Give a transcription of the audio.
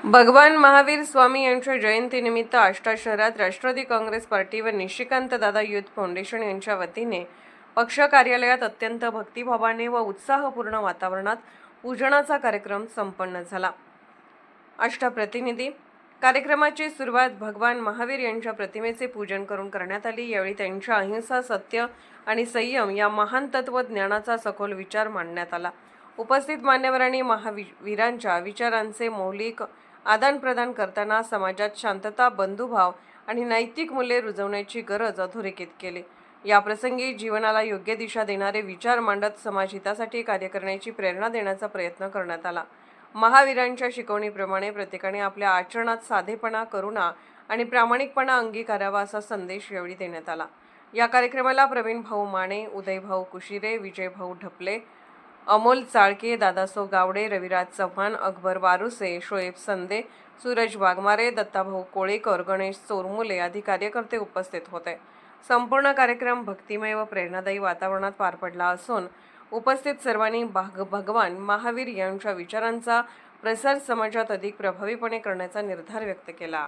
भगवान महावीर स्वामी यांच्या जयंतीनिमित्त आष्टा शहरात राष्ट्रवादी काँग्रेस पार्टी व निशिकांत दादा युथ फाउंडेशन यांच्या वतीने पक्ष कार्यालयात अत्यंत भक्तिभावाने व उत्साहपूर्ण वातावरणात पूजनाचा कार्यक्रम संपन्न झाला। आष्टा प्रतिनिधी कार्यक्रमाची सुरुवात भगवान महावीर यांच्या प्रतिमेचे पूजन करून करण्यात आली। यावेळी त्यांच्या अहिंसा, सत्य आणि संयम या महान तत्वज्ञानाचा सखोल विचार मांडण्यात आला। उपस्थित मान्यवरांनी महावीरांच्या विचारांचे मौलिक आदान प्रदान करताना समाजात शांतता, बंधुभाव आणि नैतिक मूल्ये रुजवण्याची गरज अधोरेखित केली। या प्रसंगी जीवनाला योग्य दिशा देणारे विचार मांडत समाजहितासाठी कार्य करण्याची प्रेरणा देण्याचा प्रयत्न करण्यात आला। महावीरांच्या शिकवणीप्रमाणे प्रत्येकाने आपल्या आचरणात साधेपणा, करुणा आणि प्रामाणिकपणा अंगीकारावा असा संदेश यावेळी देण्यात आला। या कार्यक्रमाला प्रवीण भाऊ माने, उदय भाऊ कुशिरे, विजय भाऊ ढपले, अमोल चाळके, दादासो गावडे, रविराज चव्हाण, अकबर वारुसे, शोएब संदे, सूरज वाघमारे, दत्ताभाऊ कोळेकर, गणेश चोरमुले आदी कार्यकर्ते उपस्थित होते। संपूर्ण कार्यक्रम भक्तिमय व प्रेरणादायी वातावरणात पार पडला असून उपस्थित सर्वांनी भगवान महावीर यांच्या विचारांचा प्रसार समाजात अधिक प्रभावीपणे करण्याचा निर्धार व्यक्त केला।